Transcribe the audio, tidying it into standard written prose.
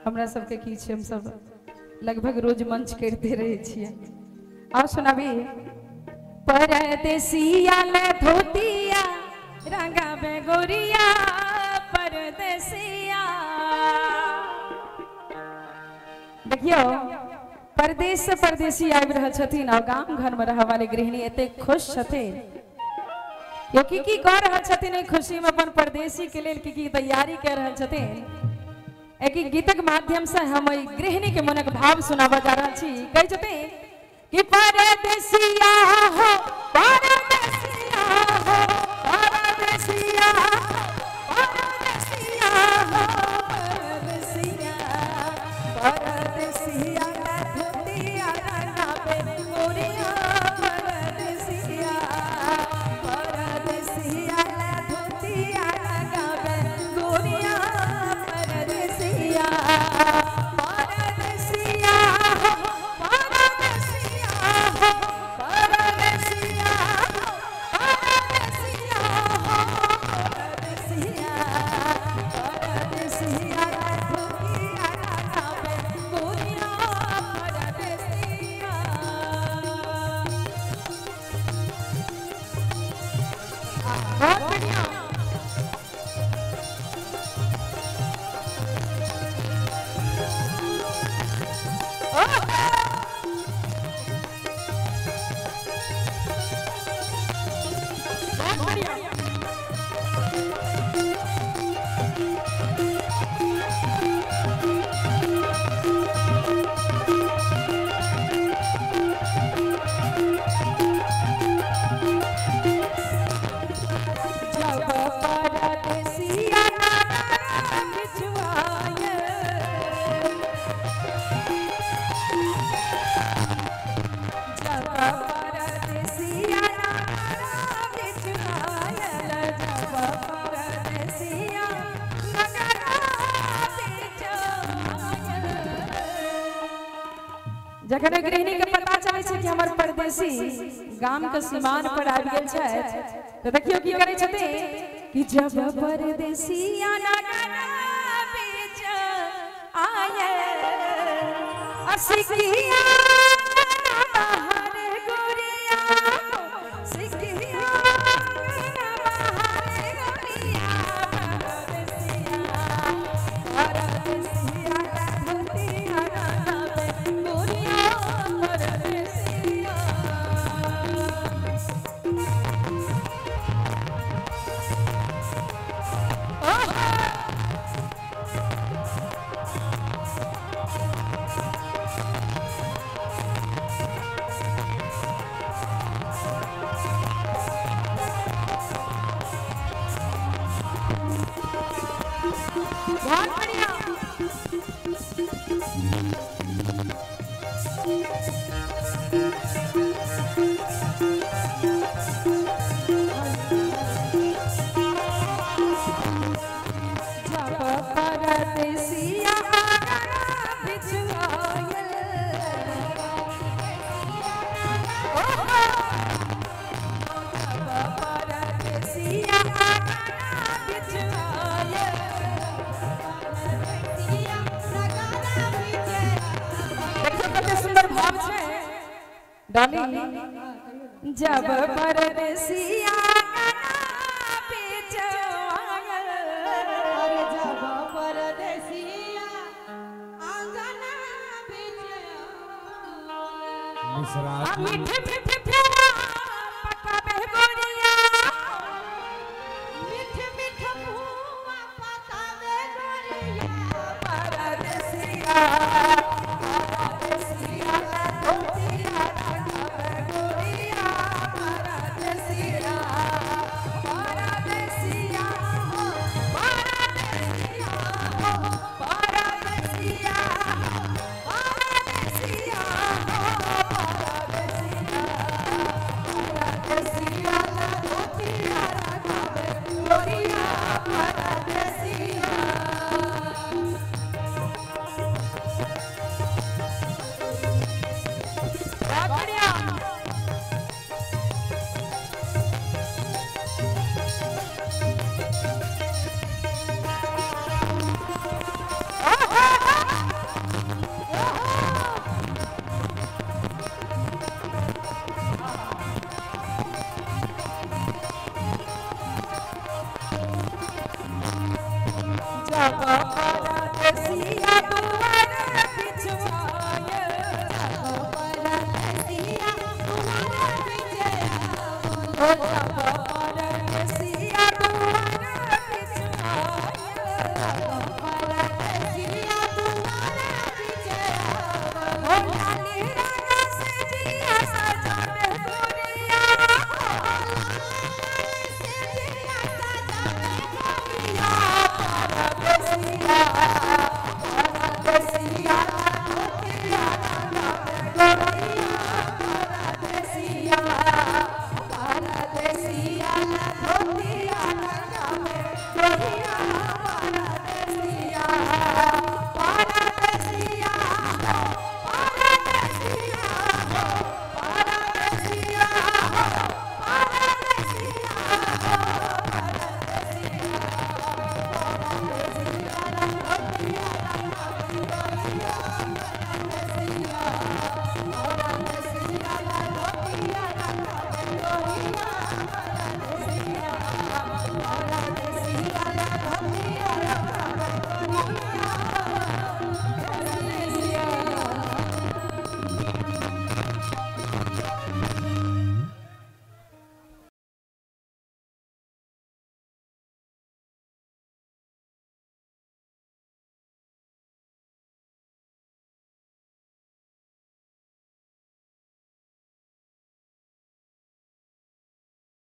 हमरा सबके की छै, हम सब लगभग रोज मंच करते रहे छिए। और सुनाबी परदेसिया ले धोतिया रंगा बेगोरिया परदेसिया। देखियो परदेश से परदेसी आबि रहल छथिन और गांव घर में रह वाले गृहिणी एते खुश छथिन क्योंकि की कह रहल छथिन खुशी में अपन परदेसी के लेल की तैयारी कर रहल छथिन। एक गीतक माध्यम से हम गृहिणी के मनक भाव सुनावा जा रहा छी। कह छथिन कि परदेसिया हो परदेसिया हो परदेसिया परदेसिया हो परदेसिया परदेसिया धोतिया रंगा बेगोरिया परदेसिया परदेसिया धोतिया रंगा बेगोरिया परदेसिया परदेसिया हो परदेसिया हो परदेसिया परदेसिया हो परदेसिया परदेसिया धोतिया रंगा बेगोरिया परदेसिया। बहुत बढ़िया। जखन गृहिणी के पता चले छै कि हमर परदेसी गाम के सीमान पर आबि गेल छै तो देखियो की करे छथि कि जब परदेसिया नगरा बीच आए असिकिया बाहर गोरिया सिकिया बाहर गोरिया परदेसिया परदेसिया धोतिया रंगा बेगोरिया परदेसिया। बहुत बढ़िया। जब परदेसिया बिछुआयल जब परदेसिया बिछुआयल सुंदर भाव छे डाली जब परदेसिया बिछुआयल जब परदेसिया आंगना बिछुआयल मीठे मीठे प्यारा पका बेगोरिया मीठे मीठे मुआ पका बेगोरिया परदेसिया